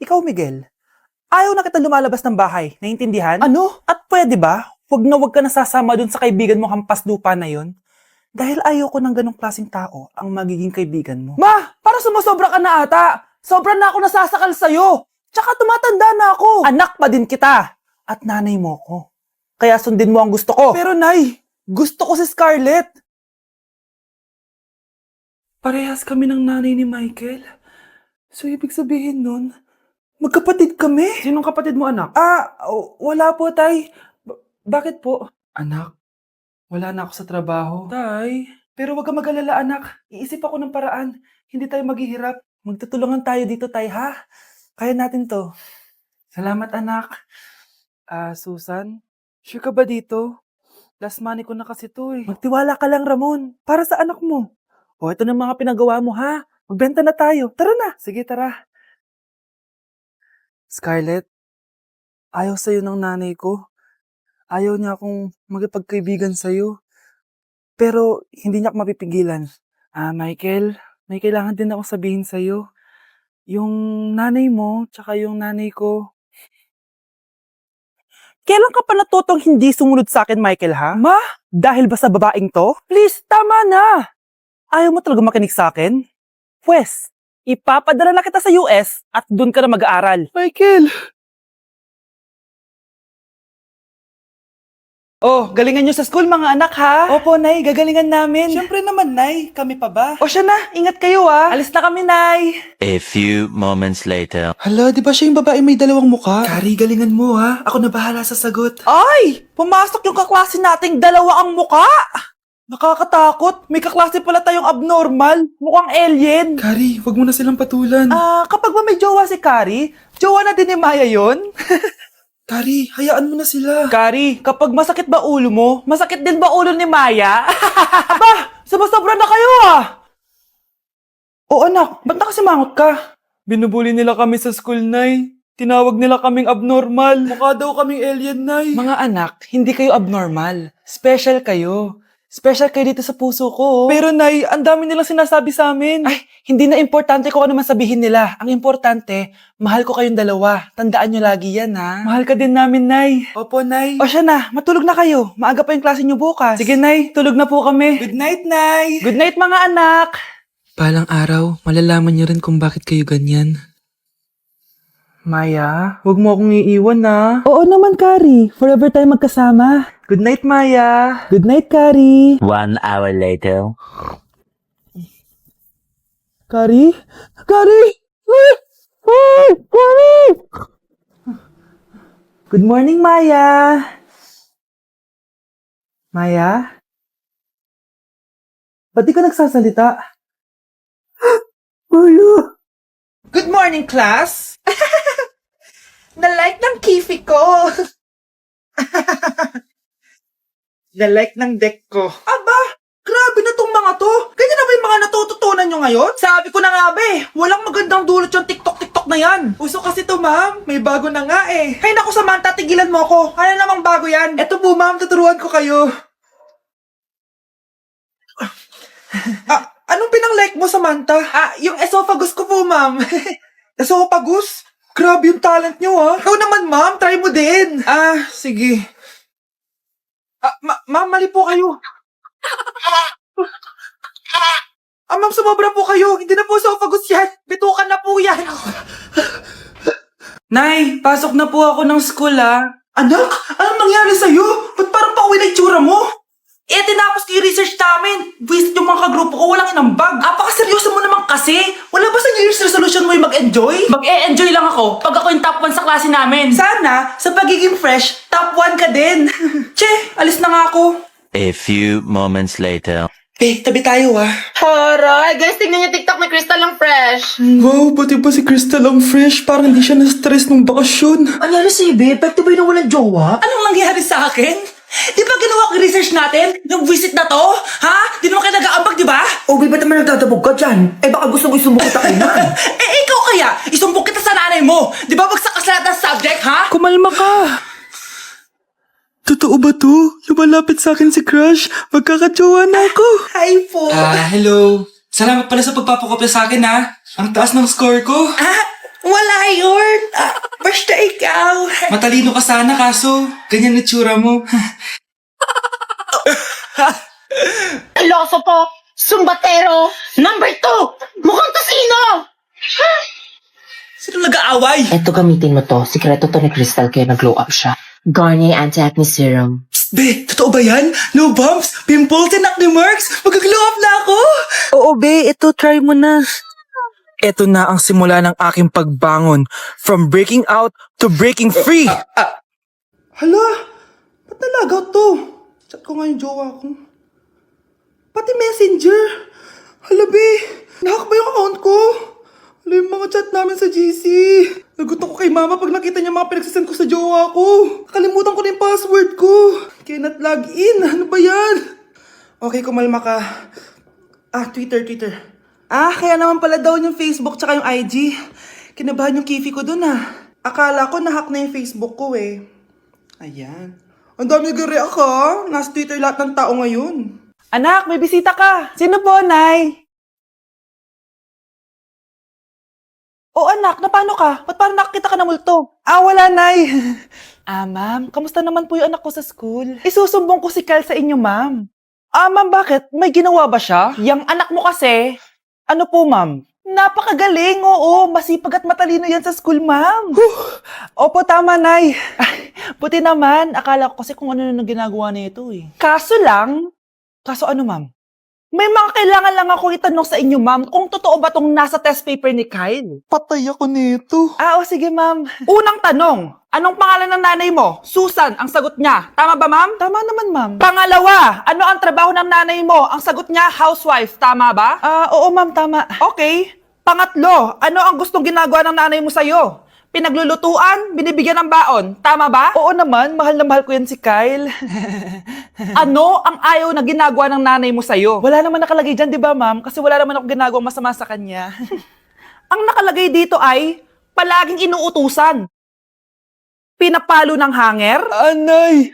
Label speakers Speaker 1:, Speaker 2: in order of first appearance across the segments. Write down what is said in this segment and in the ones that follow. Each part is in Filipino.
Speaker 1: Ikaw, Miguel, ayaw na kita lumalabas ng bahay. Naiintindihan? Ano? At pwede ba? Huwag ka nasasama dun sa kaibigan mo hampas lupa na yon. Dahil ayaw ko ng ganong klaseng tao ang magiging kaibigan mo. Ma! Para sumasobra ka na ata! Sobra na ako nasasakal sa'yo! Tsaka tumatanda na ako! Anak pa din kita! At nanay mo ko. Kaya sundin mo ang gusto ko. Pero Nay, gusto ko si Scarlett. Parehas kami ng nanay ni Michael. So, ibig sabihin nun, magkapatid kami? Sinong kapatid mo, anak? Wala po, Tay. Bakit po? Anak, wala na ako sa trabaho. Tay, pero wag ka mag-alala, anak. Iisip ako ng paraan. Hindi tayo maghihirap. Magtutulungan tayo dito, Tay, ha? Kaya natin to. Salamat, anak. Susan, sure ka ba dito? Last money ko na kasi to, eh. Magtiwala ka lang, Ramon. Para sa anak mo. O, ito na mga pinagawa mo, ha? Magbenta na tayo. Tara na. Sige, tara. Scarlett, ayaw sa'yo ng nanay ko. Ayaw niya akong magipagkaibigan sa'yo. Pero, hindi niya ako mapipigilan. Michael, may kailangan din ako sabihin sa'yo. Yung nanay mo, tsaka yung nanay ko. Kailan ka pa natutong hindi sumunod sa akin, Michael, ha? Ma? Dahil ba sa babaeng to? Please, tama na! Ayaw mo talaga makinig sa akin? Pwes, ipapadala na kita sa US at doon ka na mag-aaral. Michael! Oh, galingan nyo sa school mga anak ha? Opo, Nay, gagalingan namin. Siyempre naman, Nay. Kami pa ba? O siya na, ingat kayo ha. Alis na kami, Nay.
Speaker 2: A few moments later.
Speaker 3: Hala, di ba siya yung babae may dalawang muka?
Speaker 1: Kari, galingan mo ha. Ako na bahala sa sagot. Ay! Pumasok yung kaklase nating dalawa ang muka! Nakakatakot. May kaklase pala tayong abnormal. Mukhang alien.
Speaker 3: Kari, wag mo na silang patulan.
Speaker 1: Kapag ba may jowa si Kari, jowa na din ni Maya yun?
Speaker 3: Kari, hayaan mo na sila.
Speaker 1: Kari, kapag masakit ba ulo mo, masakit din ba ulo ni Maya? Aba, sumasobra na kayo ah! O anak, ba't nakasimangot ka? Binubuli nila kami sa school, Nay. Tinawag nila kaming abnormal.
Speaker 3: Mukha daw kaming alien, Nay.
Speaker 1: Mga anak, hindi kayo abnormal. Special kayo. Special kayo dito sa puso ko. Pero Nay, ang dami nilang sinasabi sa amin. Ay, hindi na importante kung ano man sabihin nila. Ang importante, mahal ko kayong dalawa. Tandaan nyo lagi yan, ha? Mahal ka din namin, Nay.
Speaker 3: Opo, Nay.
Speaker 1: O siya na, matulog na kayo. Maaga pa yung klase nyo bukas. Sige, Nay, tulog na po kami.
Speaker 3: Good night, Nay.
Speaker 1: Good night, mga anak.
Speaker 3: Palang araw, malalaman niyo rin kung bakit kayo ganyan.
Speaker 1: Maya, huwag mo akong iiwan, na.
Speaker 3: Oo naman, Kari. Forever tayo magkasama.
Speaker 1: Good night, Maya.
Speaker 3: Good night, Kari.
Speaker 2: 1 hour later.
Speaker 3: Kari? Kari! Kari!
Speaker 1: Good morning, Maya. Maya? Ba't di ka nagsasalita?
Speaker 3: Maya!
Speaker 1: Good morning, class! Na-like ng kifi ko! Na-like ng deck ko. Aba! Grabe na tong mga to! Ganyan na ba yung mga natututunan nyo ngayon? Sabi ko na nga ba eh, walang magandang dulot yung TikTok na yan. Uso kasi to, ma'am. May bago na nga eh. Hay naku, Samantha, tigilan mo ako. Ano namang bago yan? Eto po, ma'am, tuturuan ko kayo. Anong pinang-like mo, Samantha? Yung esophagus ko po, ma'am. Esophagus? Grabe yung talent nyo, ha? Ikaw naman, ma'am. Try mo din. Sige. Ma'am, mali po kayo. Ma'am, sumobra po kayo. Hindi na po esophagus yan. Bitukan na po yan. Nay, pasok na po ako ng school, ha? Anak, anong nangyari sa'yo? Ba't parang pauwi na itsura mo? Tinapos ko yung research namin. Visit yung mga kagrupo ko, walang inambag. Apaka-seryoso mo naman kasi. Wala ba sa New Year's resolution mo yung mag-enjoy? Mag-e-enjoy lang ako pag ako yung top 1 sa klase namin. Sana, sa pagiging fresh, top 1 ka din. Che, alis na nga ako.
Speaker 2: A few moments later.
Speaker 1: Tabi tayo
Speaker 4: Horay! Guys, tingnan niyo TikTok ni Crystal ang fresh.
Speaker 3: Wow, pati ba si Crystal ang fresh? Parang hindi siya na-stress nung bakasyon.
Speaker 4: Anyari si Ibe? Pwede ba yung walang jowa?
Speaker 1: Anong nangyari sa akin? Di ba ginawa ko yung research natin? Yung visit na to? Ha? Di naman kayo nag-aambag, di ba?
Speaker 4: O, ba't naman nagtatabog ka dyan? Baka gusto mo isumbong kita kainan.
Speaker 1: Ikaw kaya? Isumbong kita sa nanay mo. Di ba bagsak ka sa lahat ng subject, ha?
Speaker 3: Kumalma ka. Totoo ba to? Lumalapit sa akin si Crush. Magkakajowa na ako.
Speaker 1: Hi po.
Speaker 3: Hello. Salamat pala sa pagpapakopya sa akin, ha. Ang taas ng score ko.
Speaker 1: Wala yun.
Speaker 4: Basta ikaw.
Speaker 3: Matalino ka sana kaso, ganyan na tsura mo.
Speaker 5: Iloso po! Sumbatero! Number 2! Mukhang kasino!
Speaker 3: Sino nag-aaway?
Speaker 5: Eto, gamitin mo to. Sikreto to ni Crystal kaya nag-glow up siya. Garnier Anti-Acne Serum.
Speaker 3: Be, totoo ba yan? No bumps, pimples, and acne marks? Mag-glow up na ako!
Speaker 1: Oo, be. Ito, try mo na. Ito na ang simula ng aking pagbangon. From breaking out to breaking free.
Speaker 3: Hala, ba't nalagaw to? Chat ko nga yung jowa ko. Pati messenger. Hala, be, nahack ba yung account ko? Hala, yung mga chat namin sa GC. Nagutom ko kay mama pag nakita niya mga pinagsasend ko sa jowa ko. Kalimutan ko na yung password ko. Cannot log in. Ano ba yan? Okay, kumalma ka. Twitter. Kaya naman pala daw yung Facebook tsaka yung IG. Kinabahan yung kifi ko dun Akala ko nahack na yung Facebook ko eh. Ayan. Ang dami nag-react ha. Nasa Twitter lahat ng tao ngayon.
Speaker 1: Anak, may bisita ka. Sino po, Nay? O anak, na paano ka? Ba't parang nakakita ka ng multo? Wala, Nay. Ma'am, kamusta naman po yung anak ko sa school? Isusumbong ko si Kyle sa inyo, ma'am. Ma'am, bakit? May ginawa ba siya? Yang anak mo kasi, ano po, ma'am? Napakagaling, oo. Masipag at matalino yan sa school, ma'am. Opo, tama, Nay. Buti naman. Akala ko kasi kung ano na ginagawa nito eh. Kaso ano, ma'am? May mga kailangan lang ako itanong sa inyo, ma'am, kung totoo ba tong nasa test paper ni Kyle.
Speaker 3: Patay ako nito.
Speaker 1: O sige, ma'am. Unang tanong, anong pangalan ng nanay mo? Susan, ang sagot niya. Tama ba, ma'am? Tama naman, ma'am. Pangalawa, ano ang trabaho ng nanay mo? Ang sagot niya, housewife. Tama ba? Oo, ma'am, tama. Okay. Pangatlo, ano ang gustong ginagawa ng nanay mo sa'yo? Pinaglulutuan, binibigyan ng baon. Tama ba? Oo naman, mahal na mahal ko yan si Kyle. Ano ang ayaw na ginagawa ng nanay mo sa'yo? Wala naman nakalagay dyan, di ba, ma'am? Kasi wala naman ako ginagawang masama sa kanya. Ang nakalagay dito ay palaging inuutusan. Pinapalo ng hanger. Anay!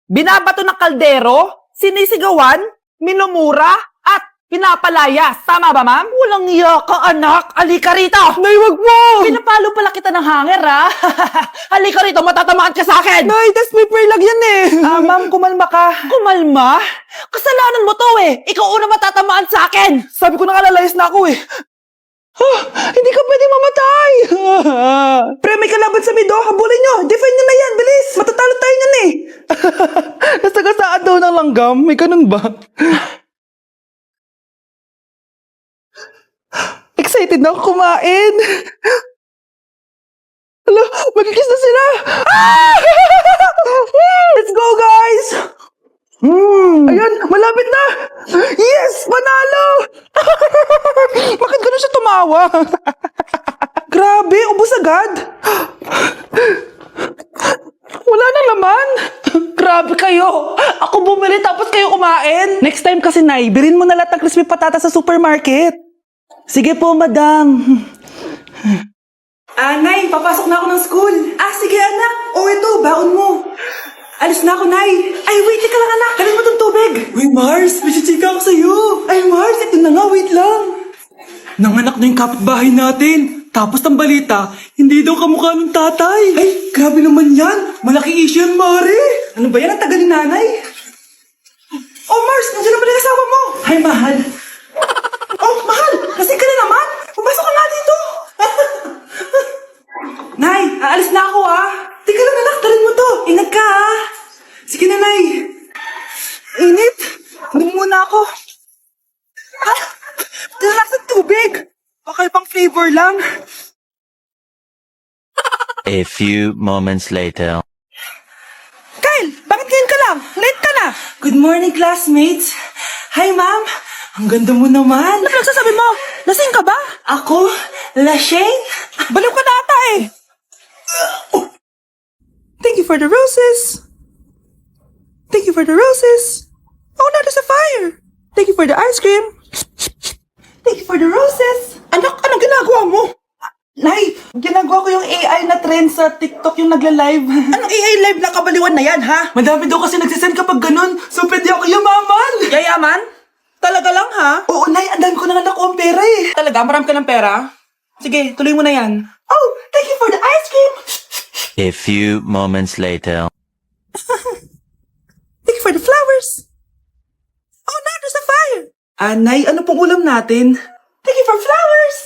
Speaker 1: Binabato ng kaldero, sinisigawan, minumura, at pinapalayas. Tama ba, ma'am? Walang iya ka, anak. Halika rito. Nay, wag mo. Pinapalo pala kita ng hanger, ha? Halika rito, matatamaan ka sa akin. Nay, test paper lang yan eh. Ma'am, kumalma ka. Kumalma? Kasalanan mo to eh. Ikaw una matatamaan sa akin. Sabi ko na kalalayas na ako eh. Hindi ka pwede mamatay. Pre, may kalaban sa mido. Habulin nyo. Defend nyo na yan. Bilis. Matatalo tayo nyan eh. Nasagasaan daw ng langgam. May ganun ba? Excited na ako kumain. Hala, magkikiss na sila. Let's go, guys. Ayan, malapit na. Yes, panalo. Bakit gano'n siya tumawa? Grabe, ubos agad. Wala na laman. Grabe kayo. Ako bumili tapos kayo kumain. Next time kasi, Nay, bilhin mo na lahat ng crispy patata sa supermarket. Sige po, madam. Nay, papasok na ako ng school. Sige, anak. Ito, baon mo. Alis na ako, Nay. Ay, wait, ka lang, anak. Dalhin mo tong tubig. Uy, Mars, may chichika ako sa'yo. Ay, Mars, ito na nga, wait lang. Nanganak na yung kapitbahay natin. Tapos ang balita, hindi daw kamukha ng tatay. Ay, grabe naman yan. Malaki issue yan, Mare. Ano ba yan? Ang tagal ni nanay. Oh, Mars, nandiyan na pala yung asawa mo. Ay, mahal. Oh, mahal! Kasi ka na naman! Pumasok ka nga dito! Nay, aalis na ako Teka lang anak, talin mo to! Ingat ka Sige na, Nay! Init! Hindi muna ako! Tilalak sa tubig! Baka ibang flavor lang!
Speaker 2: A few moments later.
Speaker 1: Kyle! Bakit ngayon ka lang? Late ka na! Good morning, classmates! Hi, ma'am! Ang ganda mo naman! Ano nagsasabi mo? Lasing ka ba? Ako? Lasing? Baliw ka na ata eh! Thank you for the roses! Thank you for the roses! Oh, now there's a fire! Thank you for the ice cream! Thank you for the roses! Anak, anong ginagawa mo? Nay, ginagawa ko yung AI na trend sa TikTok yung nagla-live. Anong AI live na kabaliwan na yan, ha? Madami daw kasi nagsisend kapag ganun, so pwede ako yumaman! Yayaman? Talaga lang, ha? Oo, Nay, ang dami ko na nakuha ang pera eh. Talaga? Marami ka ng pera? Sige, tuloy mo na yan. Oh, thank you for the ice cream!
Speaker 2: A few moments later.
Speaker 3: Thank you for the flowers. Oh no, there's a fire. Nay, ano pong ulam natin? Thank you for flowers.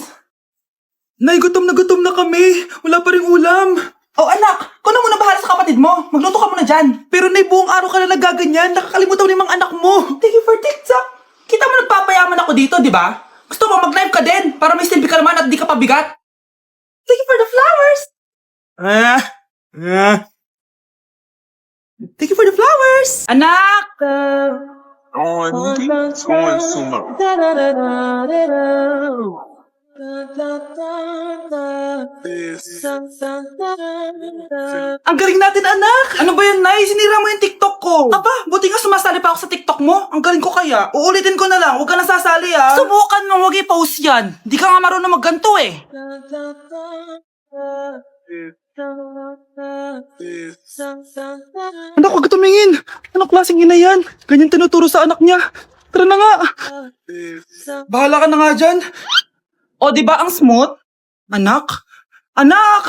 Speaker 3: Nay, gutom na kami. Wala pa rin ulam. Oh anak, ikaw na muna bahala sa kapatid mo. Magluto ka muna dyan. Pero Nay, buong araw ka na nagaganyan. Nakakalimutan mo na yung mga anak mo. Thank you for TikTok. Kita mo nagpapayaman ako dito, di ba? Gusto mo mag-live ka din para may silbi ka naman at di ka pabigat. Thank you for the flowers. Thank you for the flowers. Anak! Ang galing natin, anak! Ano ba yan, Nay? Sinira mo yung TikTok ko. Aba, buti nga sumasali pa ako sa TikTok mo. Ang galing ko kaya. Uulitin ko na lang. Huwag ka na sasali, ah. Subukan mo, huwag i-post yan. Di ka nga marunong magganto, eh. Anak, huwag ka tumingin. Anong klaseng ina yan? Ganyan tinuturo sa anak niya. Tara na nga. Bahala ka na nga dyan. O, di ba ang smooth? Anak? Anak!